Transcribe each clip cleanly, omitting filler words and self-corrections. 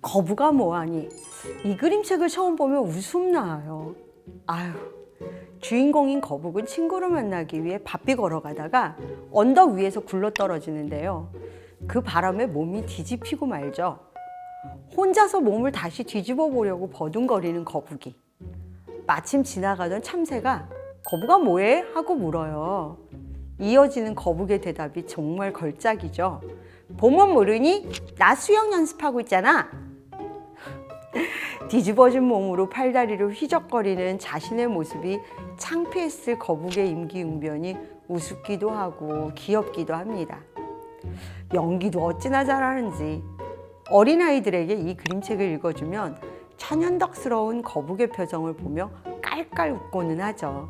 거부가 뭐하니? 이 그림책을 처음 보면 웃음 나와요. 아유, 주인공인 거북은 친구를 만나기 위해 바삐 걸어가다가 언덕 위에서 굴러떨어지는데요. 그 바람에 몸이 뒤집히고 말죠. 혼자서 몸을 다시 뒤집어 보려고 버둥거리는 거북이. 마침 지나가던 참새가 거북아 뭐해? 하고 물어요. 이어지는 거북의 대답이 정말 걸작이죠. 보면 모르니? 나 수영 연습하고 있잖아. 뒤집어진 몸으로 팔다리를 휘적거리는 자신의 모습이 창피했을 거북의 임기응변이 우습기도 하고 귀엽기도 합니다. 연기도 어찌나 잘하는지 어린아이들에게 이 그림책을 읽어주면 천연덕스러운 거북의 표정을 보며 깔깔 웃고는 하죠.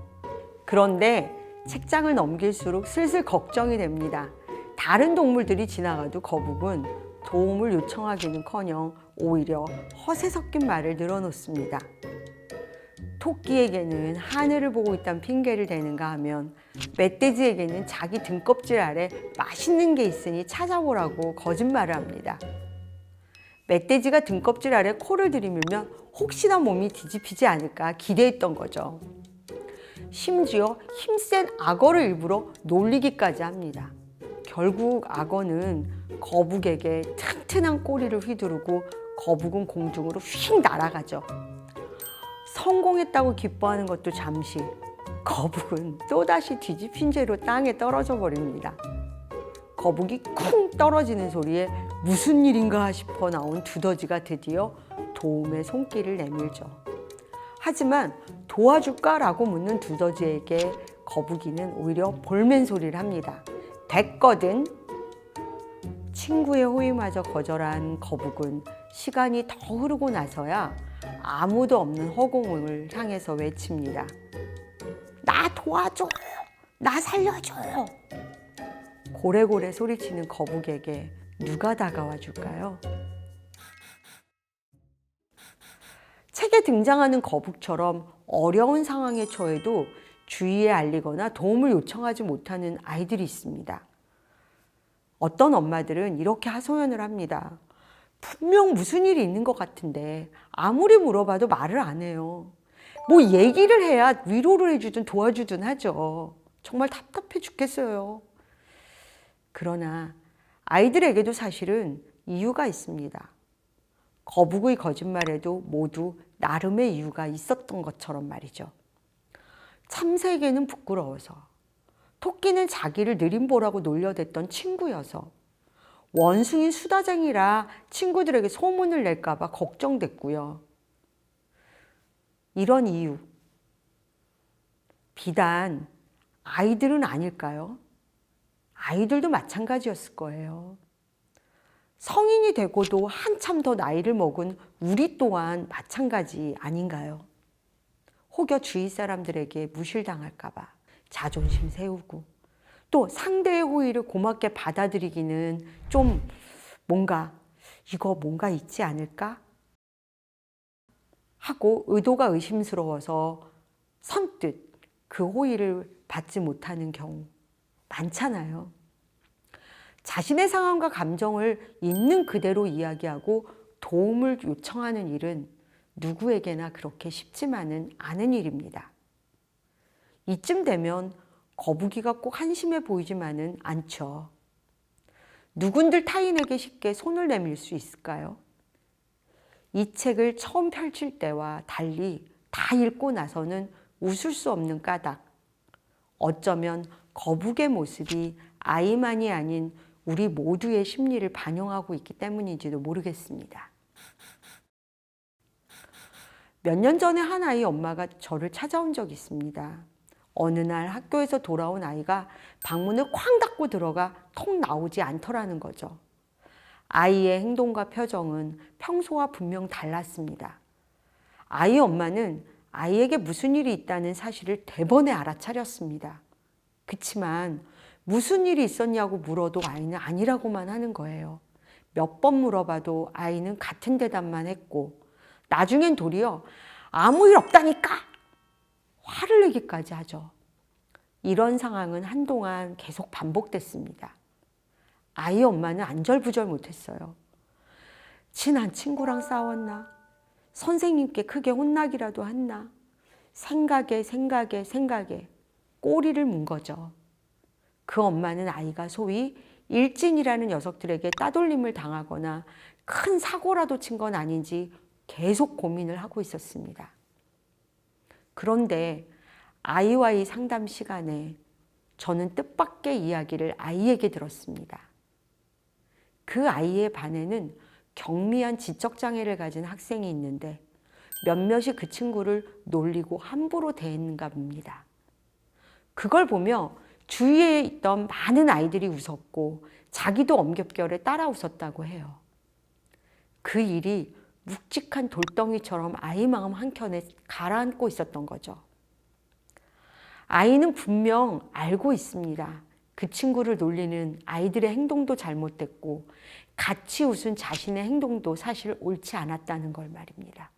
그런데 책장을 넘길수록 슬슬 걱정이 됩니다. 다른 동물들이 지나가도 거북은 도움을 요청하기는커녕 오히려 허세 섞인 말을 늘어놓습니다. 토끼에게는 하늘을 보고 있다는 핑계를 대는가 하면 멧돼지에게는 자기 등껍질 아래 맛있는 게 있으니 찾아보라고 거짓말을 합니다. 멧돼지가 등껍질 아래 코를 들이밀면 혹시나 몸이 뒤집히지 않을까 기대했던 거죠. 심지어 힘센 악어를 일부러 놀리기까지 합니다. 결국 악어는 거북에게 튼튼한 꼬리를 휘두르고 거북은 공중으로 휙 날아가죠. 성공했다고 기뻐하는 것도 잠시, 거북은 또다시 뒤집힌 채로 땅에 떨어져 버립니다. 거북이 쿵 떨어지는 소리에 무슨 일인가 싶어 나온 두더지가 드디어 도움의 손길을 내밀죠. 하지만 도와줄까라고 묻는 두더지에게 거북이는 오히려 볼멘 소리를 합니다. 됐거든. 친구의 호의마저 거절한 거북은 시간이 더 흐르고 나서야 아무도 없는 허공을 향해서 외칩니다. 나 도와줘! 나 살려줘! 고래고래 소리치는 거북에게 누가 다가와 줄까요? 책에 등장하는 거북처럼 어려운 상황에 처해도 주위에 알리거나 도움을 요청하지 못하는 아이들이 있습니다. 어떤 엄마들은 이렇게 하소연을 합니다. 분명 무슨 일이 있는 것 같은데 아무리 물어봐도 말을 안 해요. 뭐 얘기를 해야 위로를 해주든 도와주든 하죠. 정말 답답해 죽겠어요. 그러나 아이들에게도 사실은 이유가 있습니다. 거북의 거짓말에도 모두 나름의 이유가 있었던 것처럼 말이죠. 참새에게는 부끄러워서, 토끼는 자기를 느림보라고 놀려댔던 친구여서, 원숭이 수다쟁이라 친구들에게 소문을 낼까 봐 걱정됐고요. 이런 이유, 비단 아이들은 아닐까요? 아이들도 마찬가지였을 거예요. 성인이 되고도 한참 더 나이를 먹은 우리 또한 마찬가지 아닌가요? 혹여 주위 사람들에게 무실당할까 봐 자존심 세우고 또 상대의 호의를 고맙게 받아들이기는 좀 이거 뭔가 있지 않을까? 하고 의도가 의심스러워서 선뜻 그 호의를 받지 못하는 경우 많잖아요. 자신의 상황과 감정을 있는 그대로 이야기하고 도움을 요청하는 일은 누구에게나 그렇게 쉽지만은 않은 일입니다. 이쯤 되면 거북이가 꼭 한심해 보이지만은 않죠. 누군들 타인에게 쉽게 손을 내밀 수 있을까요? 이 책을 처음 펼칠 때와 달리 다 읽고 나서는 웃을 수 없는 까닭. 어쩌면 거북의 모습이 아이만이 아닌 우리 모두의 심리를 반영하고 있기 때문인지도 모르겠습니다. 몇 년 전에 한 아이 엄마가 저를 찾아온 적이 있습니다. 어느 날 학교에서 돌아온 아이가 방문을 쾅 닫고 들어가 통 나오지 않더라는 거죠. 아이의 행동과 표정은 평소와 분명 달랐습니다. 아이 엄마는 아이에게 무슨 일이 있다는 사실을 대번에 알아차렸습니다. 그치만 무슨 일이 있었냐고 물어도 아이는 아니라고만 하는 거예요. 몇 번 물어봐도 아이는 같은 대답만 했고 나중엔 도리어 아무 일 없다니까 화를 내기까지 하죠. 이런 상황은 한동안 계속 반복됐습니다. 아이 엄마는 안절부절 못했어요. 친한 친구랑 싸웠나? 선생님께 크게 혼나기라도 했나? 생각에 꼬리를 문 거죠. 그 엄마는 아이가 소위 일진이라는 녀석들에게 따돌림을 당하거나 큰 사고라도 친 건 아닌지 계속 고민을 하고 있었습니다. 그런데 아이와의 상담 시간에 저는 뜻밖의 이야기를 아이에게 들었습니다. 그 아이의 반에는 경미한 지적장애를 가진 학생이 있는데 몇몇이 그 친구를 놀리고 함부로 대했는가 봅니다. 그걸 보며 주위에 있던 많은 아이들이 웃었고 자기도 엄격결에 따라 웃었다고 해요. 그 일이 묵직한 돌덩이처럼 아이 마음 한켠에 가라앉고 있었던 거죠. 아이는 분명 알고 있습니다. 그 친구를 놀리는 아이들의 행동도 잘못됐고 같이 웃은 자신의 행동도 사실 옳지 않았다는 걸 말입니다.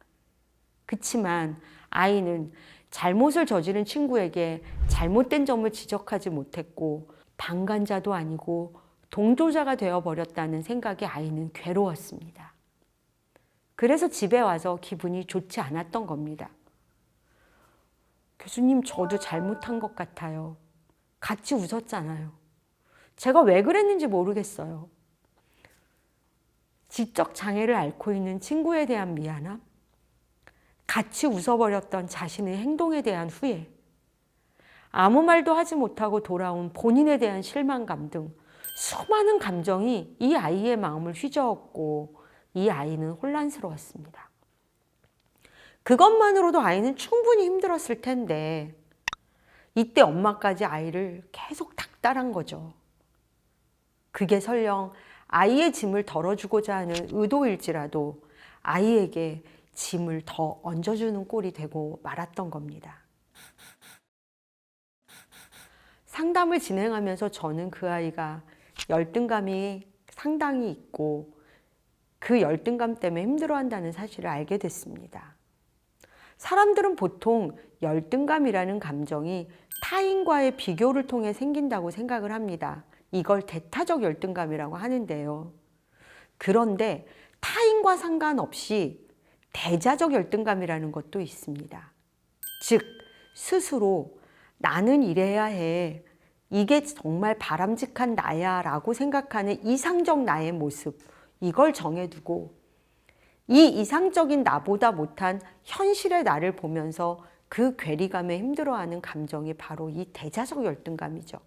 그치만 아이는 잘못을 저지른 친구에게 잘못된 점을 지적하지 못했고 방관자도 아니고 동조자가 되어버렸다는 생각에 아이는 괴로웠습니다. 그래서 집에 와서 기분이 좋지 않았던 겁니다. 교수님, 저도 잘못한 것 같아요. 같이 웃었잖아요. 제가 왜 그랬는지 모르겠어요. 지적 장애를 앓고 있는 친구에 대한 미안함, 같이 웃어버렸던 자신의 행동에 대한 후회, 아무 말도 하지 못하고 돌아온 본인에 대한 실망감 등 수많은 감정이 이 아이의 마음을 휘저었고 이 아이는 혼란스러웠습니다. 그것만으로도 아이는 충분히 힘들었을 텐데 이때 엄마까지 아이를 계속 닥달한 거죠. 그게 설령 아이의 짐을 덜어주고자 하는 의도일지라도 아이에게 짐을 더 얹어주는 꼴이 되고 말았던 겁니다. 상담을 진행하면서 저는 그 아이가 열등감이 상당히 있고 그 열등감 때문에 힘들어한다는 사실을 알게 됐습니다. 사람들은 보통 열등감이라는 감정이 타인과의 비교를 통해 생긴다고 생각을 합니다. 이걸 대타적 열등감이라고 하는데요. 그런데 타인과 상관없이 대자적 열등감이라는 것도 있습니다. 즉, 스스로 나는 이래야 해, 이게 정말 바람직한 나야 라고 생각하는 이상적 나의 모습, 이걸 정해두고 이 이상적인 나보다 못한 현실의 나를 보면서 그 괴리감에 힘들어하는 감정이 바로 이 대자적 열등감이죠.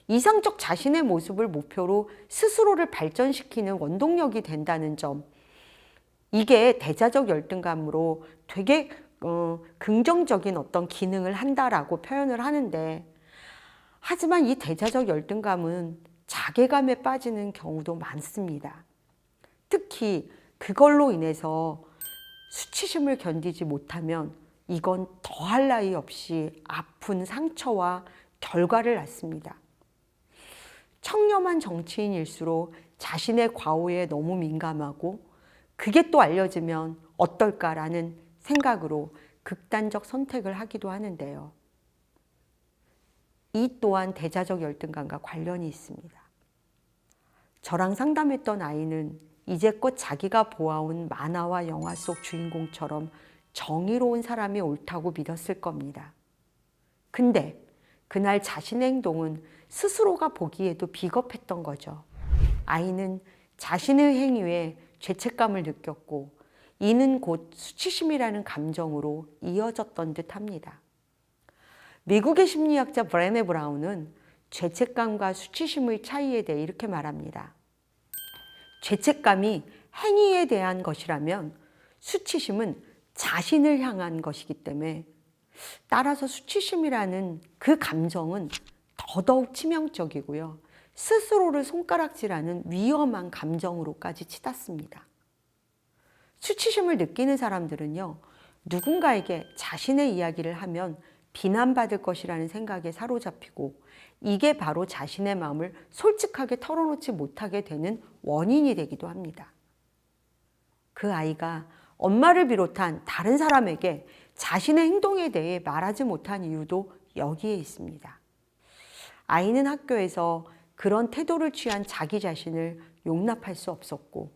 이상적 자신의 모습을 목표로 스스로를 발전시키는 원동력이 된다는 점, 이게 대자적 열등감으로 되게 긍정적인 어떤 기능을 한다라고 표현을 하는데, 하지만 이 대자적 열등감은 자괴감에 빠지는 경우도 많습니다. 특히 그걸로 인해서 수치심을 견디지 못하면 이건 더할 나위 없이 아픈 상처와 결과를 낳습니다. 청렴한 정치인일수록 자신의 과오에 너무 민감하고 그게 또 알려지면 어떨까라는 생각으로 극단적 선택을 하기도 하는데요. 이 또한 대자적 열등감과 관련이 있습니다. 저랑 상담했던 아이는 이제껏 자기가 보아온 만화와 영화 속 주인공처럼 정의로운 사람이 옳다고 믿었을 겁니다. 근데 그날 자신의 행동은 스스로가 보기에도 비겁했던 거죠. 아이는 자신의 행위에 죄책감을 느꼈고 이는 곧 수치심이라는 감정으로 이어졌던 듯 합니다. 미국의 심리학자 브레네 브라운은 죄책감과 수치심의 차이에 대해 이렇게 말합니다. 죄책감이 행위에 대한 것이라면 수치심은 자신을 향한 것이기 때문에 따라서 수치심이라는 그 감정은 더더욱 치명적이고요. 스스로를 손가락질하는 위험한 감정으로까지 치닫습니다. 수치심을 느끼는 사람들은요, 누군가에게 자신의 이야기를 하면 비난받을 것이라는 생각에 사로잡히고 이게 바로 자신의 마음을 솔직하게 털어놓지 못하게 되는 원인이 되기도 합니다. 그 아이가 엄마를 비롯한 다른 사람에게 자신의 행동에 대해 말하지 못한 이유도 여기에 있습니다. 아이는 학교에서 그런 태도를 취한 자기 자신을 용납할 수 없었고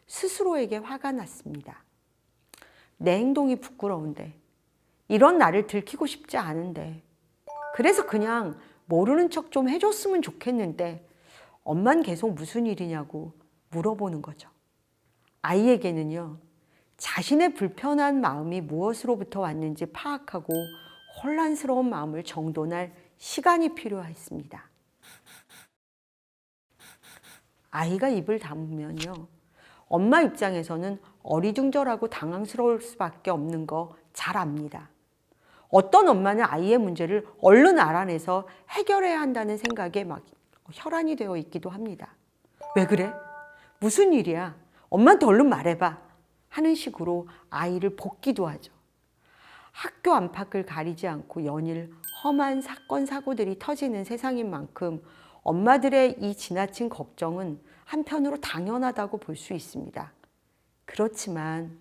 스스로에게 화가 났습니다. 내 행동이 부끄러운데, 이런 나를 들키고 싶지 않은데, 그래서 그냥 모르는 척 좀 해줬으면 좋겠는데 엄만 계속 무슨 일이냐고 물어보는 거죠. 아이에게는요, 자신의 불편한 마음이 무엇으로부터 왔는지 파악하고 혼란스러운 마음을 정돈할 시간이 필요했습니다. 아이가 입을 다물면요, 엄마 입장에서는 어리둥절하고 당황스러울 수밖에 없는 거 잘 압니다. 어떤 엄마는 아이의 문제를 얼른 알아내서 해결해야 한다는 생각에 막 혈안이 되어 있기도 합니다. 왜 그래? 무슨 일이야? 엄마한테 얼른 말해봐. 하는 식으로 아이를 볶기도 하죠. 학교 안팎을 가리지 않고 연일 험한 사건, 사고들이 터지는 세상인 만큼 엄마들의 이 지나친 걱정은 한편으로 당연하다고 볼 수 있습니다. 그렇지만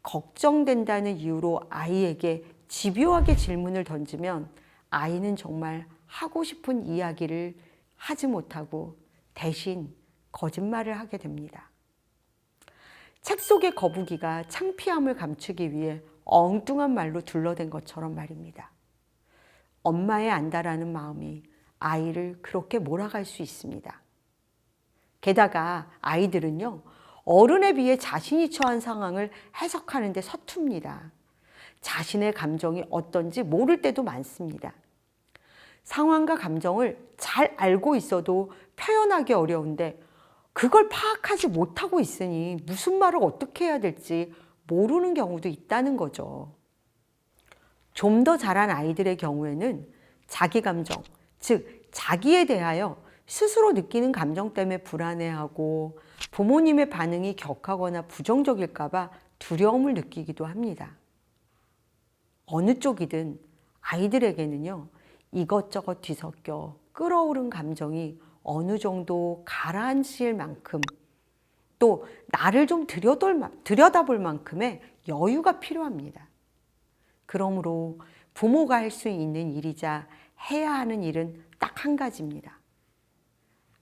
걱정된다는 이유로 아이에게 집요하게 질문을 던지면 아이는 정말 하고 싶은 이야기를 하지 못하고 대신 거짓말을 하게 됩니다. 책 속의 거북이가 창피함을 감추기 위해 엉뚱한 말로 둘러댄 것처럼 말입니다. 엄마의 안다라는 마음이 아이를 그렇게 몰아갈 수 있습니다. 게다가 아이들은요, 어른에 비해 자신이 처한 상황을 해석하는 데 서툽니다. 자신의 감정이 어떤지 모를 때도 많습니다. 상황과 감정을 잘 알고 있어도 표현하기 어려운데 그걸 파악하지 못하고 있으니 무슨 말을 어떻게 해야 될지 모르는 경우도 있다는 거죠. 좀 더 자란 아이들의 경우에는 자기 감정, 즉 자기에 대하여 스스로 느끼는 감정 때문에 불안해하고 부모님의 반응이 격하거나 부정적일까 봐 두려움을 느끼기도 합니다. 어느 쪽이든 아이들에게는요, 이것저것 뒤섞여 끓어오른 감정이 어느 정도 가라앉을 만큼, 또 나를 좀 들여다볼 만큼의 여유가 필요합니다. 그러므로 부모가 할 수 있는 일이자 해야 하는 일은 딱 한 가지입니다.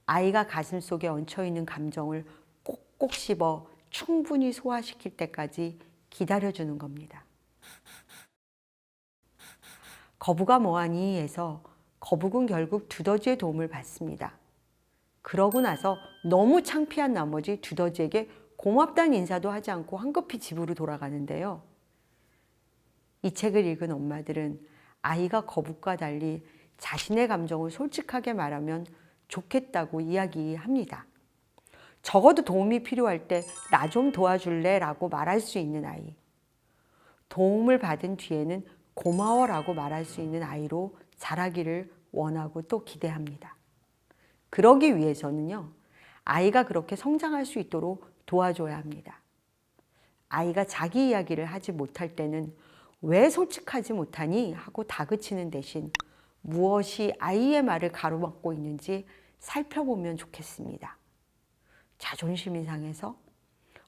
아이가 가슴속에 얹혀있는 감정을 꼭꼭 씹어 충분히 소화시킬 때까지 기다려주는 겁니다. 거북아 뭐하니? 에서 거북은 결국 두더지의 도움을 받습니다. 그러고 나서 너무 창피한 나머지 두더지에게 고맙다는 인사도 하지 않고 황급히 집으로 돌아가는데요. 이 책을 읽은 엄마들은 아이가 거북과 달리 자신의 감정을 솔직하게 말하면 좋겠다고 이야기합니다. 적어도 도움이 필요할 때 나 좀 도와줄래? 라고 말할 수 있는 아이. 도움을 받은 뒤에는 고마워라고 말할 수 있는 아이로 자라기를 원하고 또 기대합니다. 그러기 위해서는요, 아이가 그렇게 성장할 수 있도록 도와줘야 합니다. 아이가 자기 이야기를 하지 못할 때는 왜 솔직하지 못하니? 하고 다그치는 대신 무엇이 아이의 말을 가로막고 있는지 살펴보면 좋겠습니다. 자존심이 상해서?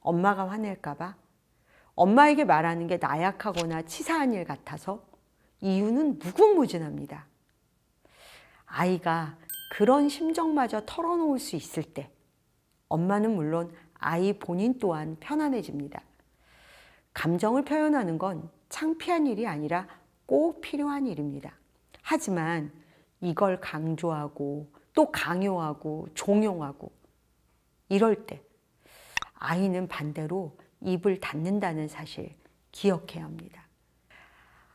엄마가 화낼까 봐? 엄마에게 말하는 게 나약하거나 치사한 일 같아서? 이유는 무궁무진합니다. 아이가 그런 심정마저 털어놓을 수 있을 때 엄마는 물론 아이 본인 또한 편안해집니다. 감정을 표현하는 건 창피한 일이 아니라 꼭 필요한 일입니다. 하지만 이걸 강조하고 또 강요하고 종용하고 이럴 때 아이는 반대로 입을 닫는다는 사실 기억해야 합니다.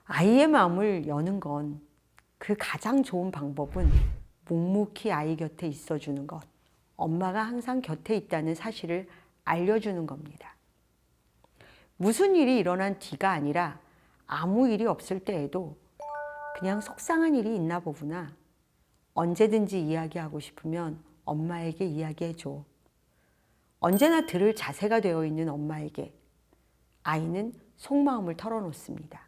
아이의 마음을 여는 건 그 가장 좋은 방법은 묵묵히 아이 곁에 있어주는 것, 엄마가 항상 곁에 있다는 사실을 알려주는 겁니다. 무슨 일이 일어난 뒤가 아니라 아무 일이 없을 때에도 그냥 속상한 일이 있나 보구나. 언제든지 이야기하고 싶으면 엄마에게 이야기해줘. 언제나 들을 자세가 되어 있는 엄마에게 아이는 속마음을 털어놓습니다.